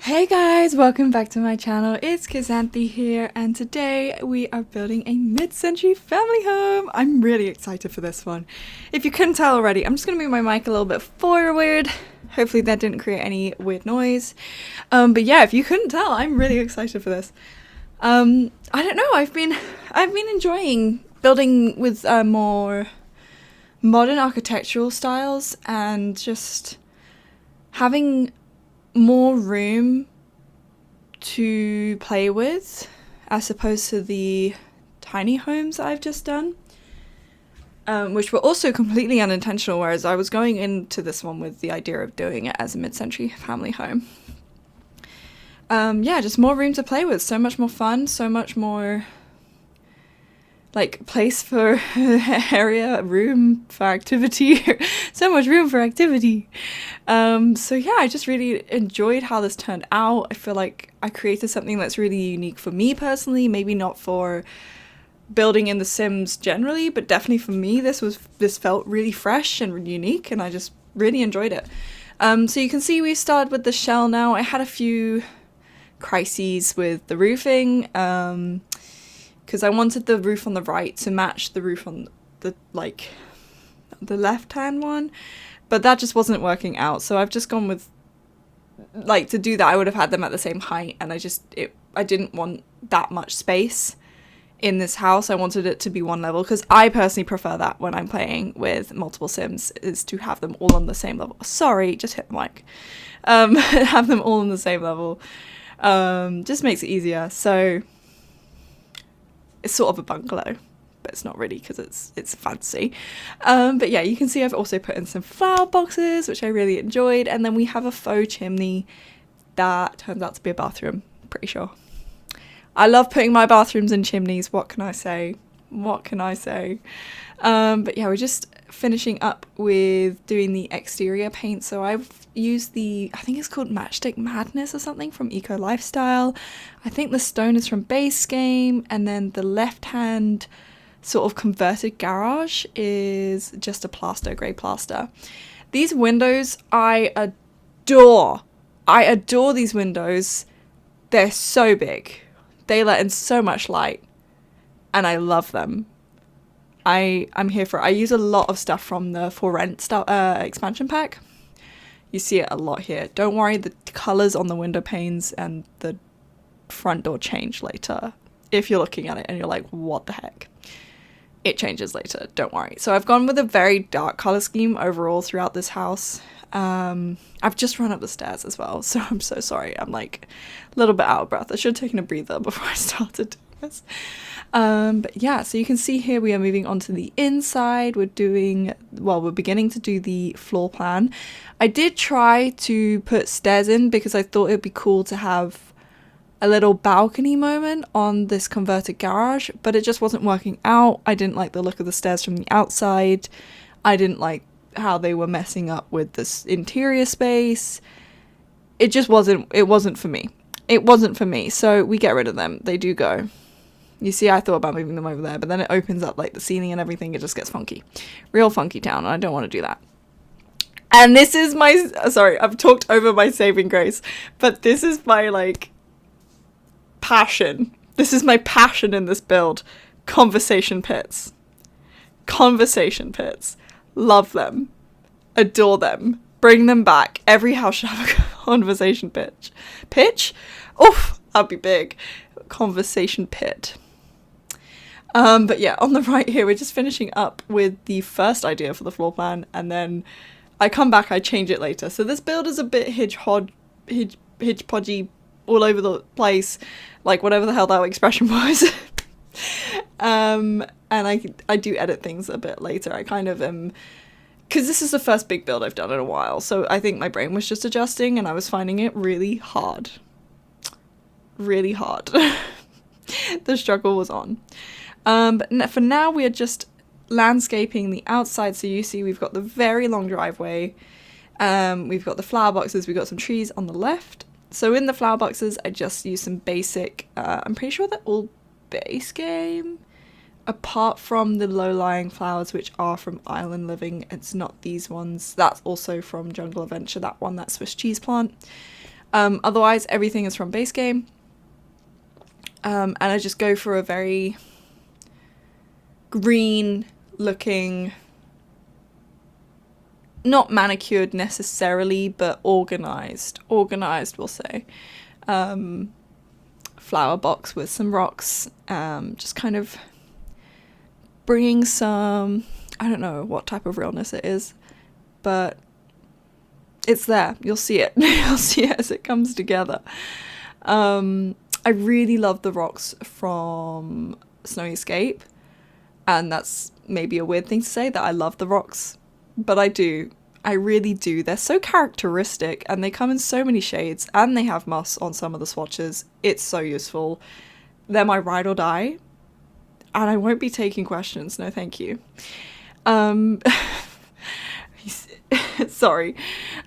Hey guys, welcome back to my channel. It's Kazanthi here, and today we are building a mid-century family home. I'm really excited for this one. If you couldn't tell already, I'm just gonna move my mic a little bit forward. Hopefully that didn't create any weird noise. But yeah, if you couldn't tell, I'm really excited for this. I don't know, I've been enjoying building with more modern architectural styles and just having more room to play with as opposed to the tiny homes that I've just done, which were also completely unintentional, whereas I was going into this one with the idea of doing it as a mid-century family home. Yeah, just more room to play with, so much more fun, so much more like place for area, room for activity, so much room for activity. So yeah, I just really enjoyed how this turned out. I feel like I created something that's really unique for me personally, maybe not for building in The Sims generally, but definitely for me, this felt really fresh and really unique, and I just really enjoyed it. So you can see we started with the shell now. I had a few crises with the roofing, because I wanted the roof on the right to match the roof on the left-hand one, but that just wasn't working out. So I've just gone with, like, to do that I would have had them at the same height, and I didn't want that much space in this house. I wanted it to be one level, because I personally prefer that when I'm playing with multiple Sims, is to have them all on the same level. Sorry, just hit the mic. Have them all on the same level. Just makes it easier. So it's sort of a bungalow, but it's not really, because it's fancy. But yeah, you can see I've also put in some flower boxes, which I really enjoyed, and then we have a faux chimney that turns out to be a bathroom, pretty sure. I love putting my bathrooms in chimneys, what can I say? But yeah, we're just finishing up with doing the exterior paint. So I've used I think it's called Matchstick Madness or something from Eco Lifestyle. I think the stone is from Base Game, and then the left hand sort of converted garage is just a grey plaster. These windows I adore. I adore these windows. They're so big. They let in so much light, and I love them. I'm here for it. I use a lot of stuff from the For Rent expansion pack. You see it a lot here. Don't worry, the colours on the window panes and the front door change later. If you're looking at it and you're like, what the heck? It changes later, don't worry. So I've gone with a very dark colour scheme overall throughout this house. I've just run up the stairs as well, so I'm so sorry. I'm like a little bit out of breath. I should have taken a breather before I started doing this. But yeah, so you can see here we are moving on to the inside. We're beginning to do the floor plan. I did try to put stairs in because I thought it'd be cool to have a little balcony moment on this converted garage, but it just wasn't working out. I didn't like the look of the stairs from the outside. I didn't like how they were messing up with this interior space. It wasn't for me. It wasn't for me. So we get rid of them. They do go. You see, I thought about moving them over there, but then it opens up like the ceiling and everything. It just gets funky. Real funky town, and I don't want to do that. And this is sorry, I've talked over my saving grace, but this is my like passion. This is my passion in this build. Conversation pits. Conversation pits. Love them. Adore them. Bring them back. Every house should have a conversation pitch. Pitch? Oof, that'd be big. Conversation pit. But yeah, on the right here, we're just finishing up with the first idea for the floor plan, and then I come back, I change it later. So this build is a bit hodgepodgey, all over the place, like whatever the hell that expression was. And I do edit things a bit later. I kind of am, because this is the first big build I've done in a while, so I think my brain was just adjusting, and I was finding it really hard. Really hard. The struggle was on. But for now, we are just landscaping the outside. So you see we've got the very long driveway. We've got the flower boxes. We've got some trees on the left. So in the flower boxes, I just use some basic, I'm pretty sure they're all Base Game, apart from the low-lying flowers, which are from Island Living. It's not these ones. That's also from Jungle Adventure, that one, that Swiss cheese plant. Otherwise, everything is from base game. And I just go for a very green looking, not manicured necessarily, but organized, we'll say. Flower box with some rocks, just kind of bringing some, I don't know what type of realness it is, but it's there. You'll see it. You'll see it as it comes together. I really love the rocks from Snowy Escape, and that's maybe a weird thing to say that I love the rocks, but I do. I really do. They're so characteristic, and they come in so many shades, and they have moss on some of the swatches. It's so useful. They're my ride or die, and I won't be taking questions. No, thank you. Sorry.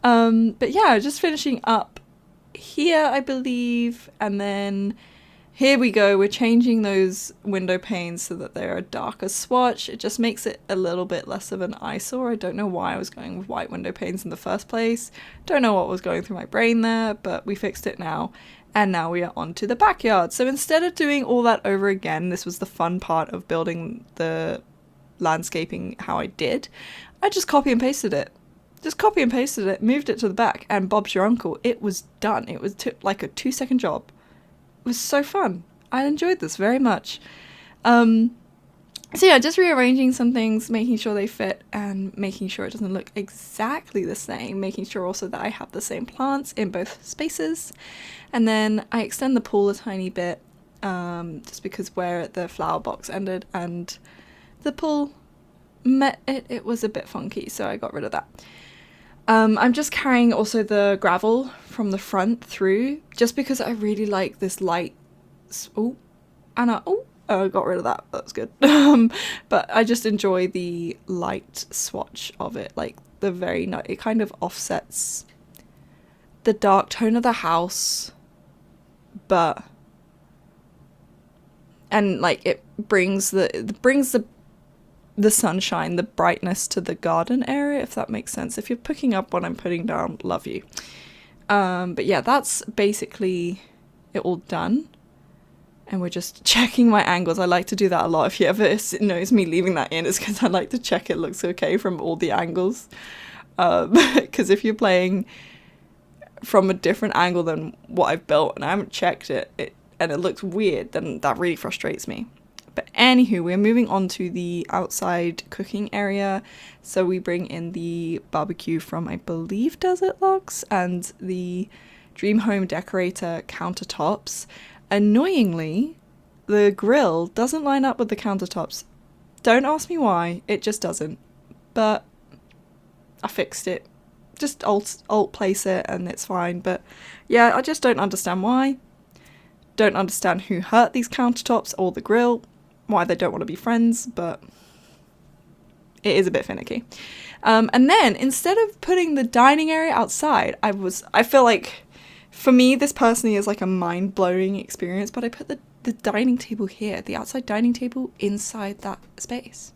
But yeah, just finishing up here, I believe, and then here we go. We're changing those window panes so that they're a darker swatch. It just makes it a little bit less of an eyesore. I don't know why I was going with white window panes in the first place. Don't know what was going through my brain there, but we fixed it now. And now we are on to the backyard. So instead of doing all that over again, this was the fun part of building the landscaping how I did. I just copy and pasted it. Moved it to the back, and Bob's your uncle. It was done. It was like a 2-second job. It was so fun. I enjoyed this very much. So yeah, just rearranging some things, making sure they fit, and making sure it doesn't look exactly the same. Making sure also that I have the same plants in both spaces. And then I extend the pool a tiny bit, just because where the flower box ended and the pool met it was a bit funky, so I got rid of that. I'm just carrying also the gravel from the front through, just because I really like this light. I got rid of that. That's good. But I just enjoy the light swatch of it, like the very night. It kind of offsets the dark tone of the house, and like it brings the sunshine, the brightness to the garden area, if that makes sense. If you're picking up what I'm putting down, love you. But yeah, that's basically it all done. And we're just checking my angles. I like to do that a lot. If you ever knows me leaving that in, it's because I like to check it looks okay from all the angles. Because if you're playing from a different angle than what I've built and I haven't checked it and it looks weird, then that really frustrates me. But anywho, we're moving on to the outside cooking area. So we bring in the barbecue from, I believe, Desert Lux, and the Dream Home Decorator countertops. Annoyingly, the grill doesn't line up with the countertops. Don't ask me why, it just doesn't. But I fixed it. Just alt place it and it's fine. But yeah, I just don't understand why. Don't understand who hurt these countertops or the grill. Why they don't want to be friends, but it is a bit finicky. And then instead of putting the dining area outside, I feel like for me this personally is like a mind-blowing experience, but I put the dining table here, the outside dining table inside that space.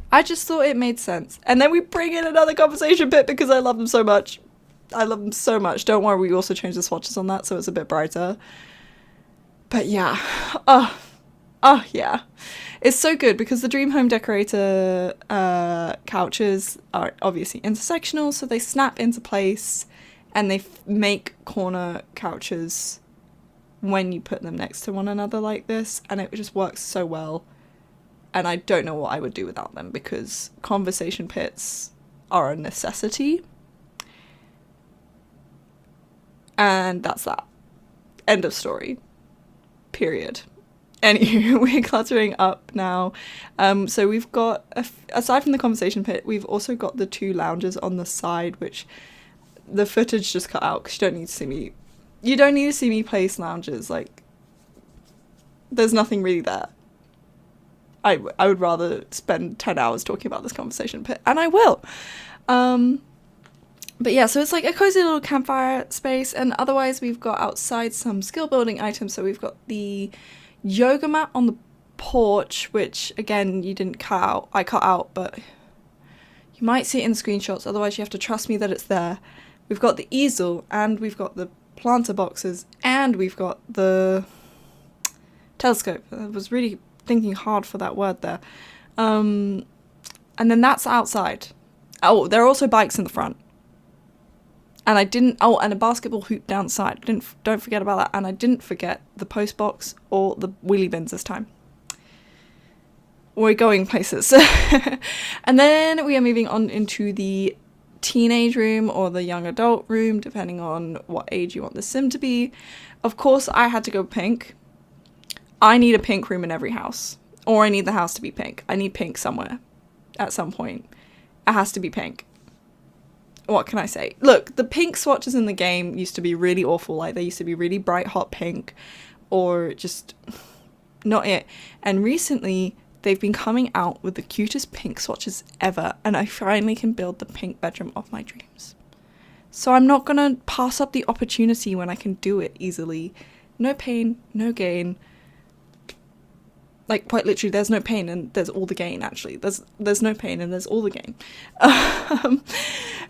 I just thought it made sense. And then we bring in another conversation pit because I love them so much. Don't worry, we also changed the swatches on that so it's a bit brighter. But yeah, oh yeah, it's so good because the Dream Home Decorator couches are obviously intersectional, so they snap into place and they make corner couches when you put them next to one another like this, and it just works so well. And I don't know what I would do without them because conversation pits are a necessity. And that's that. End of story. Period. Anywho, we're cluttering up now. So we've got, aside from the conversation pit, we've also got the 2 lounges on the side, which the footage just cut out because you don't need to see me place lounges. Like, there's nothing really there. I would rather spend 10 hours talking about this conversation pit, and I will. But yeah, so it's like a cozy little campfire space, and otherwise we've got outside some skill building items. So we've got the yoga mat on the porch, which again you didn't cut out. I cut out, but you might see it in screenshots. Otherwise you have to trust me that it's there. we've got the easel, and we've got the planter boxes, and we've got the telescope. I was really thinking hard for that word there. And then that's outside. Oh, there are also bikes in the front. And and a basketball hoop down the side. Don't forget about that. And I didn't forget the post box or the wheelie bins this time. We're going places. And then we are moving on into the teenage room or the young adult room, depending on what age you want the sim to be. Of course, I had to go pink. I need a pink room in every house. Or I need the house to be pink. I need pink somewhere at some point. It has to be pink. What can I say? Look, the pink swatches in the game used to be really awful. Like, they used to be really bright, hot pink, or just not it. And recently, they've been coming out with the cutest pink swatches ever, and I finally can build the pink bedroom of my dreams. So I'm not gonna pass up the opportunity when I can do it easily. No pain, no gain. Like, quite literally, there's no pain and there's all the gain, actually. There's no pain and there's all the gain.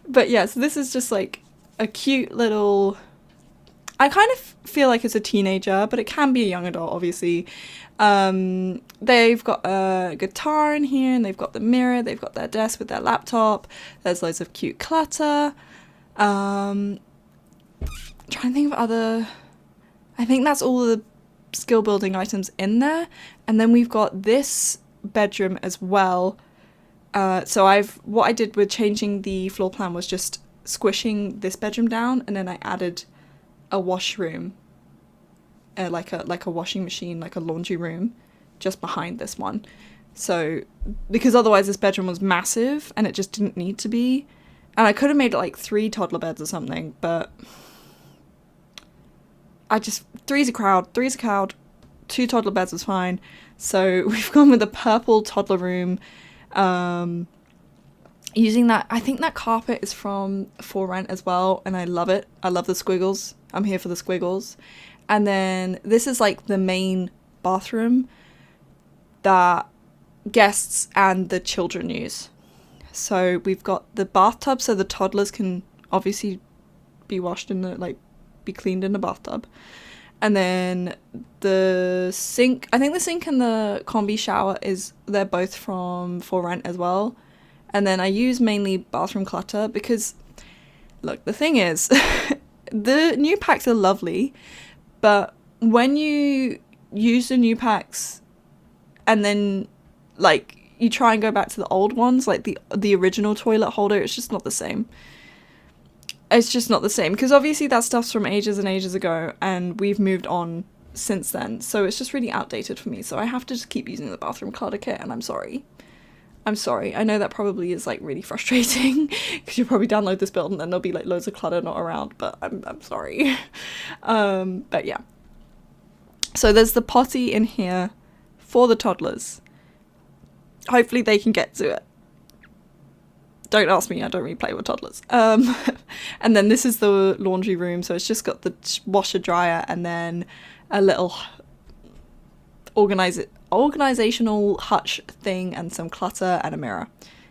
But yeah, so this is just like a cute little... I kind of feel like it's a teenager, but it can be a young adult, obviously. They've got a guitar in here, and they've got the mirror, they've got their desk with their laptop. There's loads of cute clutter. Trying to think of other... I think that's all the skill building items in there. And then we've got this bedroom as well. So what I did with changing the floor plan was just squishing this bedroom down, and then I added a washroom, like a washing machine, like a laundry room, just behind this one. So because otherwise this bedroom was massive and it just didn't need to be, and I could have made it like 3 toddler beds or something, but three's a crowd. 2 toddler beds was fine. So we've gone with the purple toddler room. Using that, I think that carpet is from For Rent as well, and I love it. I love the squiggles. I'm here for the squiggles. And then this is like the main bathroom that guests and the children use. So we've got the bathtub, so the toddlers can obviously be washed in be cleaned in the bathtub. And then the sink, I think the sink and the combi shower they're both from For Rent as well. And then I use mainly bathroom clutter because, look, the thing is, the new packs are lovely, but when you use the new packs and then, you try and go back to the old ones, like the original toilet holder, it's just not the same. It's just not the same, because obviously that stuff's from ages and ages ago, and we've moved on since then, so it's just really outdated for me, so I have to just keep using the bathroom clutter kit, and I'm sorry. I know that probably is really frustrating, because you'll probably download this build and then there'll be loads of clutter not around, but I'm sorry. But yeah. So there's the potty in here for the toddlers. Hopefully they can get to it. Don't ask me, I don't really play with toddlers. And then this is the laundry room, so it's just got the washer dryer and then a little organizational hutch thing and some clutter and a mirror.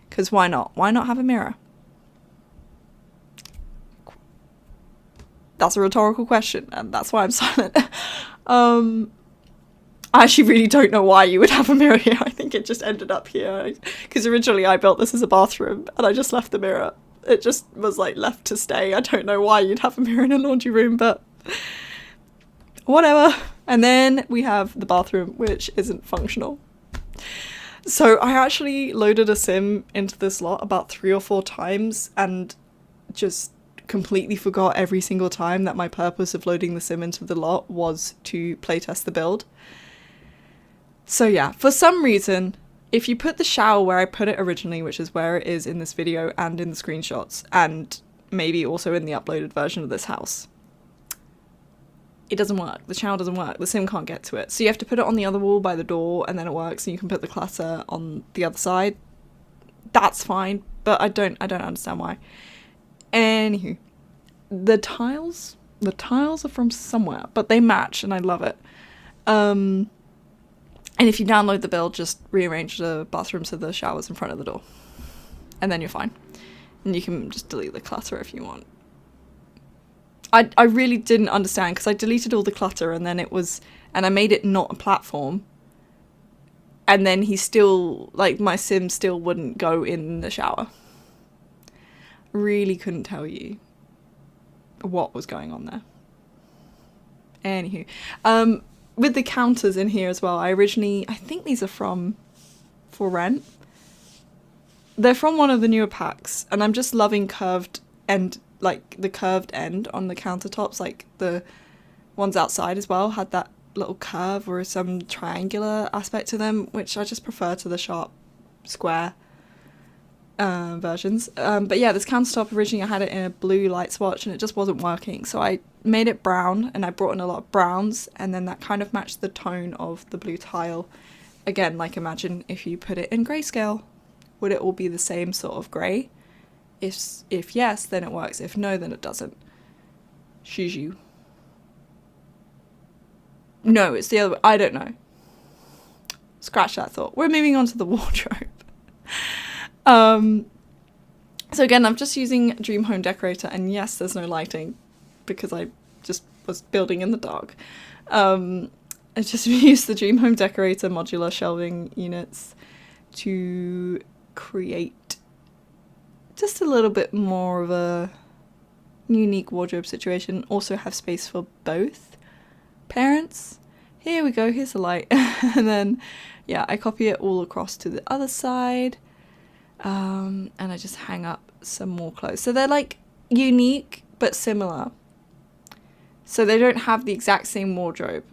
Because why not? Why not have a mirror? That's a rhetorical question, and that's why I'm silent. I actually really don't know why you would have a mirror here. I think it just ended up here. Because originally I built this as a bathroom, and I just left the mirror. It just was left to stay. I don't know why you'd have a mirror in a laundry room, but whatever. And then we have the bathroom, which isn't functional. So I actually loaded a sim into this lot about 3 or 4 times and just completely forgot every single time that my purpose of loading the sim into the lot was to playtest the build. So yeah, for some reason, if you put the shower where I put it originally, which is where it is in this video and in the screenshots, and maybe also in the uploaded version of this house, it doesn't work. The shower doesn't work. The sim can't get to it. So you have to put it on the other wall by the door, and then it works, and you can put the clutter on the other side. That's fine, but I don't understand why. Anywho, the tiles are from somewhere, but they match, and I love it. And if you download the build, just rearrange the bathroom so the shower's in front of the door, and then you're fine. And you can just delete the clutter if you want. I really didn't understand, because I deleted all the clutter and I made it not a platform. And then he still, like, my sim still wouldn't go in the shower. Really couldn't tell you what was going on there. Anywho, with the counters in here as well, I think these are from For Rent. They're from one of the newer packs, and I'm just loving curved end, like the curved end on the countertops, like the ones outside as well had that little curve or some triangular aspect to them, which I just prefer to the sharp square versions. But yeah, this countertop, originally I had it in a blue light swatch and it just wasn't working, so I made it brown, and I brought in a lot of browns, and then that kind of matched the tone of the blue tile. Again, like, imagine if you put it in grayscale, would it all be the same sort of grey? If yes, then it works. If no, then it doesn't. Shuju. No, it's the other way. I don't know. Scratch that thought. We're moving on to the wardrobe. So again, I'm just using Dream Home Decorator, and yes, there's no lighting because I just was building in the dark. I just used the Dream Home Decorator modular shelving units to create just a little bit more of a unique wardrobe situation. Also have space for both parents. Here we go, here's the light. And then, yeah, I copy it all across to the other side. And I just hang up some more clothes. So they're like unique but similar. So they don't have the exact same wardrobe,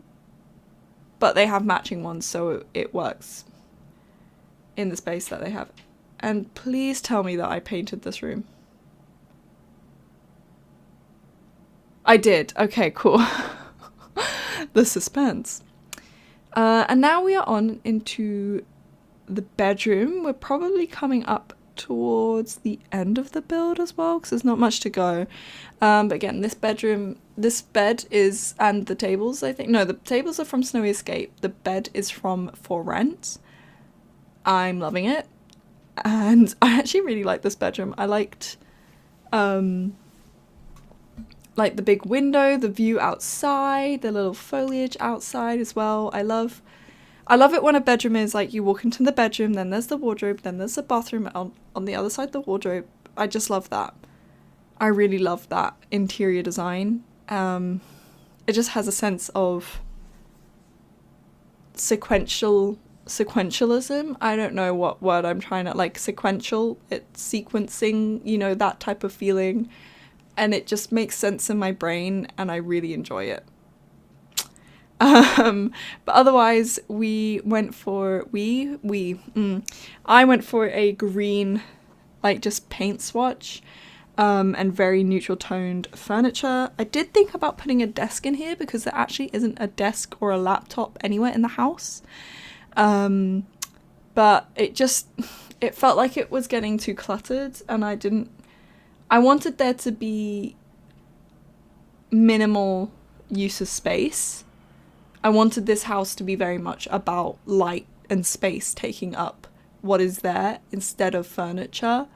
but they have matching ones, so it works in the space that they have. And please tell me that I painted this room. I did. Okay, cool. The suspense. And now we are on into the bedroom. We're probably coming up towards the end of the build as well, because there's not much to go. But again, this bed is, and the tables, I think, no, the tables are from Snowy Escape. The bed is from For Rent. I'm loving it. And I actually really like this bedroom. I liked, like, the big window, the view outside, the little foliage outside as well. I love it when a bedroom is like, you walk into the bedroom, then there's the wardrobe, then there's the bathroom on the other side of the wardrobe. I just love that. I really love that interior design. It just has a sense of sequentialism. I don't know what word I'm trying to, like, sequential, it's sequencing, you know, that type of feeling, and it just makes sense in my brain, and I really enjoy it. But otherwise, I went for a green, like, just paint swatch, and very neutral toned furniture. I did think about putting a desk in here because there actually isn't a desk or a laptop anywhere in the house. But it felt like it was getting too cluttered, and I wanted there to be minimal use of space. I wanted this house to be very much about light and space taking up what is there instead of furniture.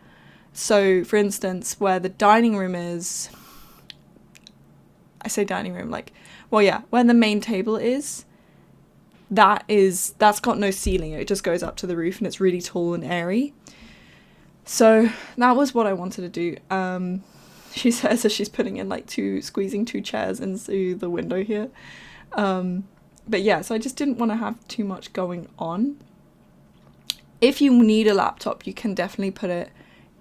So, for instance, where the dining room is, I say dining room, like, well, yeah, where the main table is, that's got no ceiling. It just goes up to the roof, and it's really tall and airy. So that was what I wanted to do. She says as she's putting in, like, squeezing two chairs into the window here. But yeah, so I just didn't want to have too much going on. If you need a laptop, you can definitely put it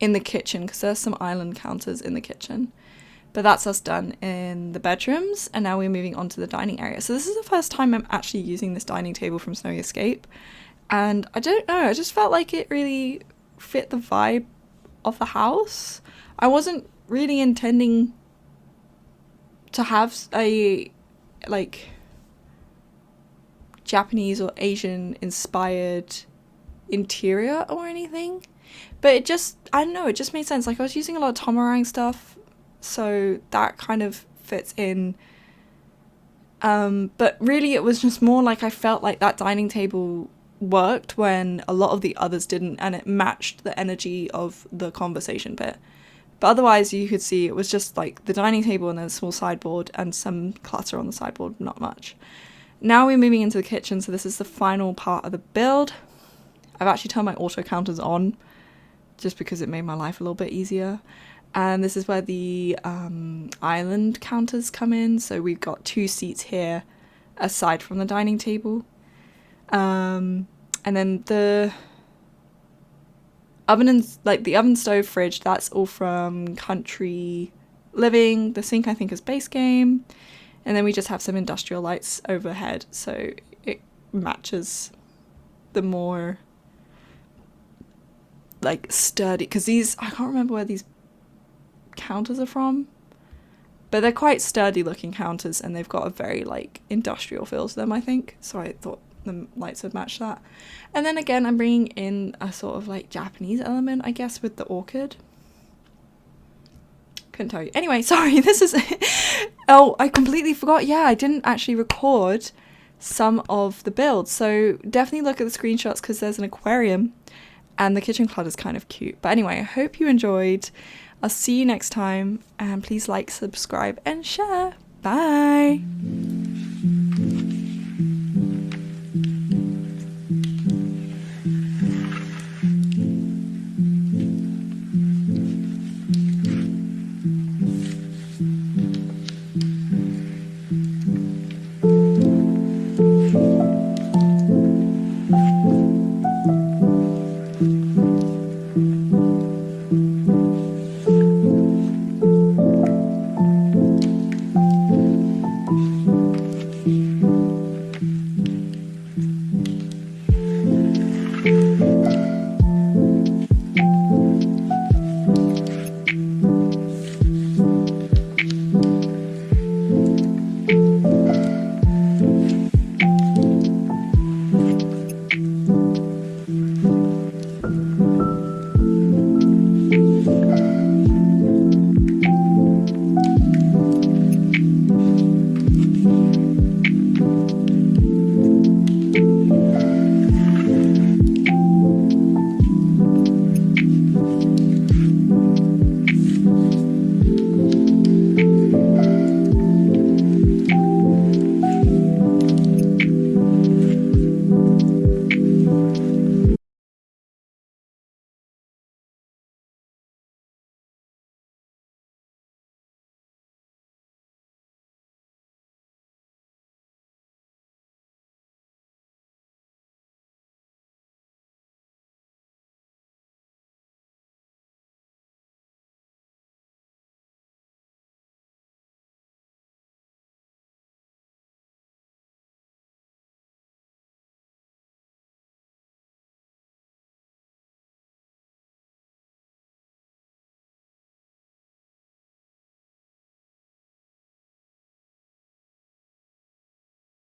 in the kitchen, because there's some island counters in the kitchen. But that's us done in the bedrooms, and now we're moving on to the dining area. So this is the first time I'm actually using this dining table from Snowy Escape, and I don't know, I just felt like it really fit the vibe of the house. I wasn't really intending to have a, like, Japanese or Asian inspired interior or anything, but it just, I don't know, it just made sense. Like, I was using a lot of Tomarang stuff, so that kind of fits in, but really it was just more like I felt like that dining table worked when a lot of the others didn't, and it matched the energy of the conversation bit. But otherwise, you could see it was just like the dining table and then a small sideboard and some clutter on the sideboard, not much. Now we're moving into the kitchen, so this is the final part of the build. I've actually turned my auto counters on just because it made my life a little bit easier. And this is where the island counters come in. So we've got 2 seats here aside from the dining table. And then the oven and the oven, stove, fridge, that's all from Country Living. The sink I think is Base Game. And then we just have some industrial lights overhead, so it matches the more like sturdy, because these, I can't remember where these counters are from, but they're quite sturdy looking counters and they've got a very like industrial feel to them, I think, so I thought the lights would match that. And then again, I'm bringing in a sort of like Japanese element, I guess, with the orchid. Couldn't tell you. Anyway, sorry, this is oh, I completely forgot. Yeah, I didn't actually record some of the builds, so definitely look at the screenshots because there's an aquarium and the kitchen clutter is kind of cute. But anyway, I hope you enjoyed. I'll see you next time, and please like, subscribe and share. Bye.